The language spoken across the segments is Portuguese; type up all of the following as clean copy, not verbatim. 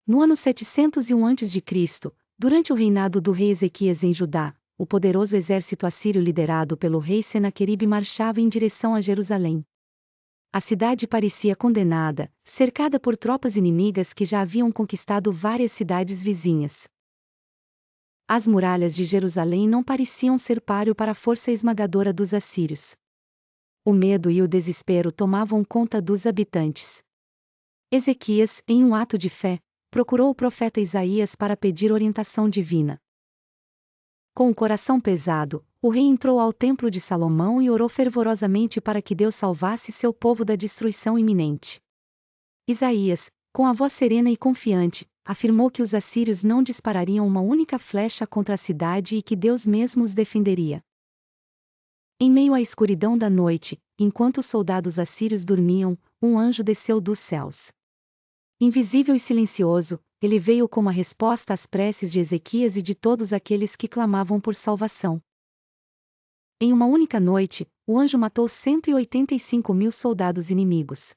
No ano 701 a.C., durante o reinado do rei Ezequias em Judá, o poderoso exército assírio liderado pelo rei Senaqueribe marchava em direção a Jerusalém. A cidade parecia condenada, cercada por tropas inimigas que já haviam conquistado várias cidades vizinhas. As muralhas de Jerusalém não pareciam ser páreo para a força esmagadora dos assírios. O medo e o desespero tomavam conta dos habitantes. Ezequias, em um ato de fé, procurou o profeta Isaías para pedir orientação divina. Com o coração pesado, o rei entrou ao templo de Salomão e orou fervorosamente para que Deus salvasse seu povo da destruição iminente. Isaías, com a voz serena e confiante, afirmou que os assírios não disparariam uma única flecha contra a cidade e que Deus mesmo os defenderia. Em meio à escuridão da noite, enquanto os soldados assírios dormiam, um anjo desceu dos céus. Invisível e silencioso, ele veio como a resposta às preces de Ezequias e de todos aqueles que clamavam por salvação. Em uma única noite, o anjo matou 185.000 soldados inimigos.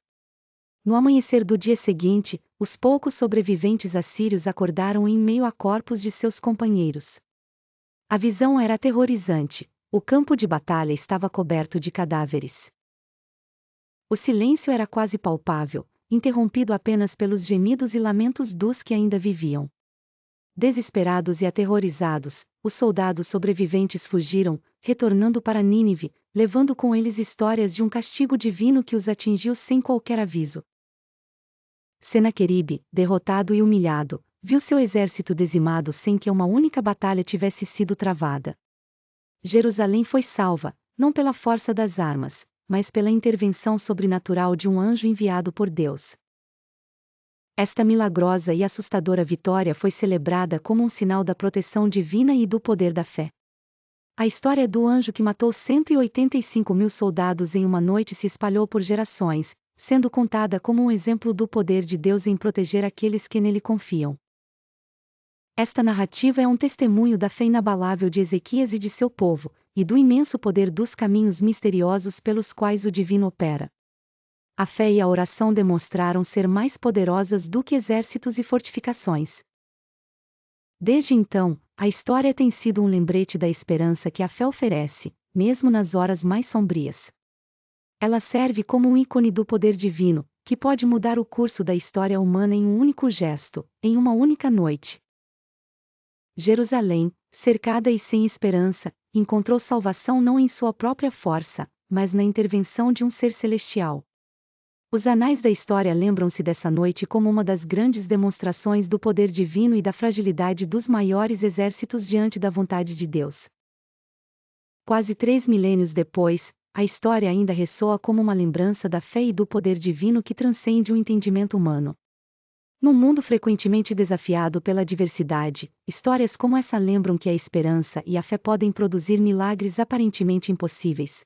No amanhecer do dia seguinte, os poucos sobreviventes assírios acordaram em meio a corpos de seus companheiros. A visão era aterrorizante, o campo de batalha estava coberto de cadáveres. O silêncio era quase palpável, interrompido apenas pelos gemidos e lamentos dos que ainda viviam. Desesperados e aterrorizados, os soldados sobreviventes fugiram, retornando para Nínive, levando com eles histórias de um castigo divino que os atingiu sem qualquer aviso. Senaqueribe, derrotado e humilhado, viu seu exército dizimado sem que uma única batalha tivesse sido travada. Jerusalém foi salva, não pela força das armas, mas pela intervenção sobrenatural de um anjo enviado por Deus. Esta milagrosa e assustadora vitória foi celebrada como um sinal da proteção divina e do poder da fé. A história do anjo que matou 185.000 soldados em uma noite se espalhou por gerações, sendo contada como um exemplo do poder de Deus em proteger aqueles que nele confiam. Esta narrativa é um testemunho da fé inabalável de Ezequias e de seu povo, e do imenso poder dos caminhos misteriosos pelos quais o divino opera. A fé e a oração demonstraram ser mais poderosas do que exércitos e fortificações. Desde então, a história tem sido um lembrete da esperança que a fé oferece, mesmo nas horas mais sombrias. Ela serve como um ícone do poder divino, que pode mudar o curso da história humana em um único gesto, em uma única noite. Jerusalém, cercada e sem esperança, encontrou salvação não em sua própria força, mas na intervenção de um ser celestial. Os anais da história lembram-se dessa noite como uma das grandes demonstrações do poder divino e da fragilidade dos maiores exércitos diante da vontade de Deus. Quase 3 milênios depois, a história ainda ressoa como uma lembrança da fé e do poder divino que transcende o entendimento humano. Num mundo frequentemente desafiado pela diversidade, histórias como essa lembram que a esperança e a fé podem produzir milagres aparentemente impossíveis.